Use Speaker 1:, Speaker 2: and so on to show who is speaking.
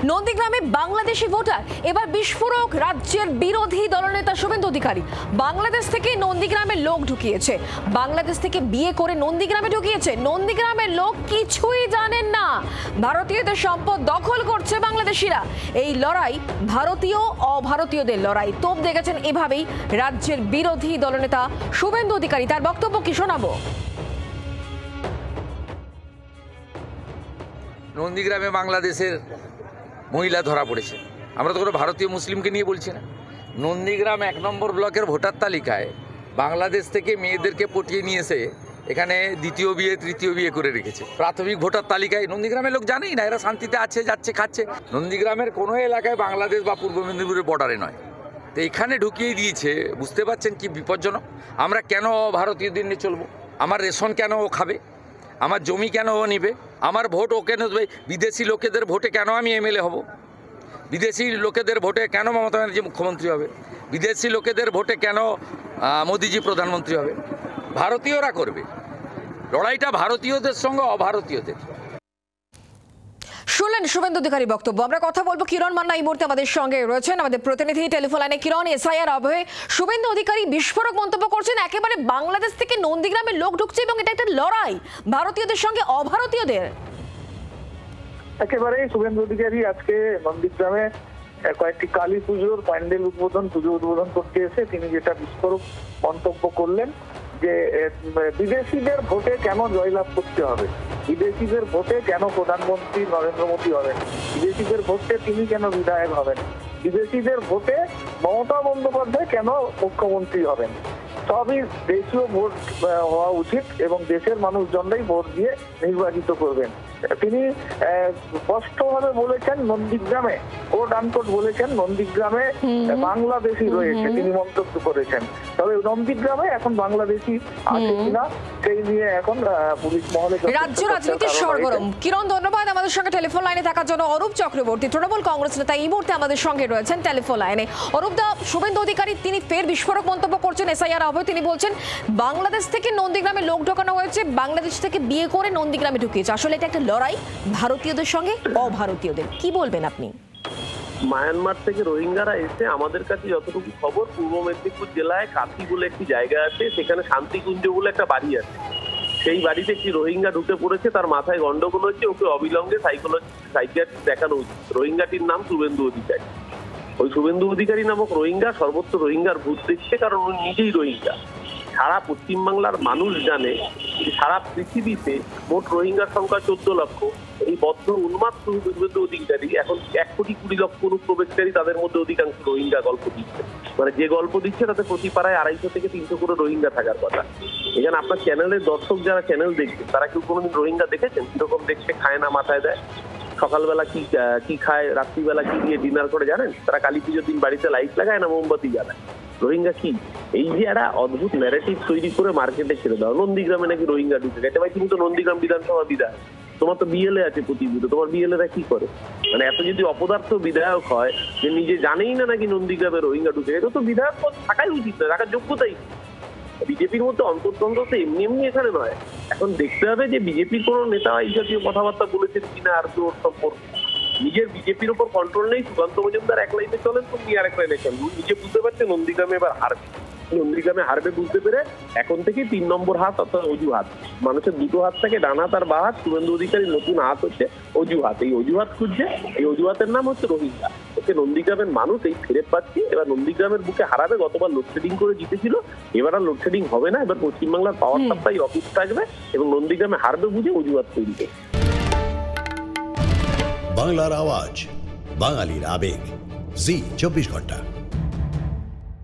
Speaker 1: নন্দীগ্রামে বাংলাদেশি ভোটার এবার বিস্ফোরক। রাজ্যের বিরোধী দলনেতা শুভেন্দু অধিকারী বাংলাদেশ থেকে নন্দীগ্রামের লোক ঢুকিয়েছে, বাংলাদেশ থেকে বিয়ে করে নন্দীগ্রামে ঢুকিয়েছে। নন্দীগ্রামের লোক কিছুই জানেন না, ভারতীয়দের সম্পদ দখল করছে বাংলাদেশিরা। এই লড়াই ভারতীয় অভারতীয়দের লড়াই। তোপ দেখেছেন এভাবেই রাজ্যের বিরোধী দলনেতা শুভেন্দু অধিকারী। তার বক্তব্য কি শোনাবো।
Speaker 2: নন্দীগ্রামে বাংলাদেশের মহিলা ধরা পড়েছে। আমরা তো কোনো ভারতীয় মুসলিমকে নিয়ে বলছি না। নন্দীগ্রাম 1 নম্বর ব্লকের ভোটার তালিকায় বাংলাদেশ থেকে মেয়েদেরকে পটিয়ে নিয়ে এসে এখানে দ্বিতীয় বিয়ে তৃতীয় বিয়ে করে রেখেছে। প্রাথমিক ভোটার তালিকায় নন্দীগ্রামের লোক জানেই না, এরা শান্তিতে আছে, যাচ্ছে, খাচ্ছে। নন্দীগ্রামের কোনো এলাকায় বাংলাদেশ বা পূর্ব মেদিনীপুরের বর্ডারে নয়, তো এখানে ঢুকিয়ে দিয়েছে। বুঝতে পারছেন কি বিপজ্জনক? আমরা কেন ভারতীয়দের নিয়ে চলবো? আমার রেশন কেন ও খাবে? আমার জমি কেন ও নিবে? আমার ভোট ও কেন দেবে? বিদেশি লোকেদের ভোটে কেন আমি এমএলএ হব? বিদেশি লোকেদের ভোটে কেন মমতা ব্যানার্জি মুখ্যমন্ত্রী হবে? বিদেশি লোকেদের ভোটে কেন মোদিজি প্রধানমন্ত্রী হবে? ভারতীয়রা করবে লড়াইটা, ভারতীয়দের সঙ্গে অভারতীয়দের।
Speaker 1: শুনলেন শুভেন্দু অধিকারী বক্তব্য। আমরা কথা বলবো কিরণ মান্না এই মুহূর্তে আমাদের সঙ্গে রয়েছেন, আমাদের প্রতিনিধি টেলিফোন লাইনে। কিরণ, এসআইআর আবহে শুভেন্দু অধিকারী বিস্ফোরক মন্তব্য করছেন, একেবারে বাংলাদেশ থেকে নন্দীগ্রামের লোক ঢুকছে এবং এটা একটা লড়াই ভারতীয়দের সঙ্গে অভারতীয়দের।
Speaker 3: একেবারে শুভেন্দু অধিকারী আজকে নন্দীগ্রামে কয়েকটি কালী পুজোর প্যান্ডেল পুজো উদ্বোধন করতে এসে তিনি যেটা বিস্ফোরক মন্তব্য করলেন যে বিদেশিদের ভোটে কেন জয়লাভ করতে হবে, বিদেশিদের ভোটে কেন প্রধানমন্ত্রী নরেন্দ্র মোদী হবেন, বিদেশিদের ভোটে তিনি কেন বিধায়ক হবেন, বিদেশিদের ভোটে মমতা বন্দ্যোপাধ্যায় কেন মুখ্যমন্ত্রী হবেন। সবই দেশীয় ভোট হওয়া উচিত এবং দেশের মানুষজনরাই ভোট দিয়ে নির্বাচিত করবেন। তিনি স্পষ্টভাবে বলেছেন নন্দীগ্রামে, কোট আনকোট বলেছেন নন্দীগ্রামে বাংলাদেশি রয়েছে, তিনি মন্তব্য করেছেন। তবে নন্দীগ্রামে এখন বাংলাদেশি আছে কিনা সেই নিয়ে এখন পুলিশ মহলে
Speaker 1: রাজ্য রাজনীতির সরগরম। কিরণ, ধন্যবাদ আমাদের সঙ্গে টেলিফোন লাইনে থাকার জন্য। অরূপ চক্রবর্তী তৃণমূল কংগ্রেস নেতা এই মুহূর্তে আমাদের সঙ্গে রয়েছেন টেলিফোন লাইনে। অরূপ দা, শুভেন্দু অধিকারী তিনি ফের বিস্ফোরক মন্তব্য করছেন এসআইআর আবহে। তিনি বলছেন বাংলাদেশ থেকে নন্দীগ্রামে লোক ঢোকানো হয়েছে, বাংলাদেশ থেকে বিয়ে করে নন্দীগ্রামে ঢুকিয়েছে। আসলে এটা একটা লড়াই ভারতীয়দের সঙ্গে অভারতীয়দের। কি বলবেন আপনি?
Speaker 4: মায়ানমার থেকে রোহিঙ্গারা এসে আমাদের কাছে যতটুকু খবর, পূর্ব মেদিনীপুর জেলায় কাথি বলে একটি জায়গা আছে, সেখানে শান্তিকুঞ্জ বলে একটা বাড়ি আছে। সেই বাড়িতে একটি রোহিঙ্গা ঢুকে পড়েছে, তার মাথায় গন্ডগোল হচ্ছে, ওকে অবিলম্বে সাইকিয়াট্রিস্ট দেখানো উচিত। রোহিঙ্গাটির নাম শুভেন্দু অধিকারী। ওই শুভেন্দু অধিকারী নামক রোহিঙ্গা সর্বত্র রোহিঙ্গার ভূত দেখছে, কারণ উনি নিজেই রোহিঙ্গা। সারা পশ্চিমবাংলার মানুষ জানে যে সারা পৃথিবীতে মোট রোহিঙ্গার সংখ্যা 14 লক্ষ। এই বদ্ধ উন্মাদ শুভেন্দু অধিকারী এখন 1,20,00,000 অনুপ্রবেশকারী, তাদের মধ্যে অধিকাংশ রোহিঙ্গা গল্প দিচ্ছে। মানে যে গল্প দিচ্ছে তাতে প্রতি পাড়ায় 250 থেকে 300 করে রোহিঙ্গা থাকার কথা। এখানে আপনার চ্যানেলের দর্শক যারা চ্যানেল দেখছে তারা কেউ কোনোদিন রোহিঙ্গা দেখেছেন? কিরকম দেখছে, খায় না মাথায় দেয়, সকালবেলা কি খায়, রাত্রিবেলা কি দিয়ে ডিনার করে জানেন? তারা কালী পুজোর দিন বাড়িতে লাইট লাগায় না মোমবাতি জ্বালায়। রোহিঙ্গা কি? এই যে একটা অদ্ভুত ন্যারেটিভ তৈরি করে মার্কেটে ছেড়ে দাও, নন্দীগ্রামে নাকি রোহিঙ্গা ঢুকে গেছে। ভাই তুমি তো নন্দীগ্রাম বিধানসভা বিধায়ক, তোমার তো বিএলএ আছে প্রতিনিয়ত, তোমার বিএলএরা কি করে? মানে এত যদি অপদার্থ বিধায়ক হয় যে নিজে জানেই না নাকি নন্দীগ্রামে রোহিঙ্গা ঢুকে গেছে, তো বিধায়ক থাকাই উচিত না, রাখার যোগ্যতাই। বিজেপির মধ্যে অন্তর্দ্বন্দ্ব তো এমনি এমনি এখানে নয়। এখন দেখতে হবে যে বিজেপির কোন নেতা এই জাতীয় কথাবার্তা বলেছেন কিনা, আর কি ওর সম্পর্ক। নিজের বিজেপির উপর কন্ট্রোল নেই, সুকান্ত মজুমদার এক লাইনে চলেন, তুমি আর এক লাইনে চলেন। নিজে বুঝতে পারছে নন্দীগ্রামে এবার হারবে, নন্দীগ্রামে হারবে বুঝতে পেরে এখন থেকে 3 নম্বর হাত অর্থাৎ অজুহাত, মানুষের দুটো হাত থাকে, ডান হাত আর বাঁ হাত। শুভেন্দু অধিকারীর নতুন হাত হচ্ছে অজুহাত। এই অজুহাত খুঁজছে, এই অজুহাতের নাম হচ্ছে রোহিঙ্গা। ওকে নন্দীগ্রামের মানুষ এই ফেরে পাচ্ছে, এবার নন্দীগ্রামের বুকে হারাবে। গতবার লোডশেডিং করে জিতেছিল, এবার আর লোডশেডিং হবে না। এবার পশ্চিমবাংলার পাওয়ার সাপ্লাই অফিস থাকবে এবং নন্দীগ্রামে হারবে বুঝে অজুহাত তৈরি করবে।
Speaker 5: বাংলার আওয়াজ, বাঙালির আবেগ, জি 24 ঘন্টা।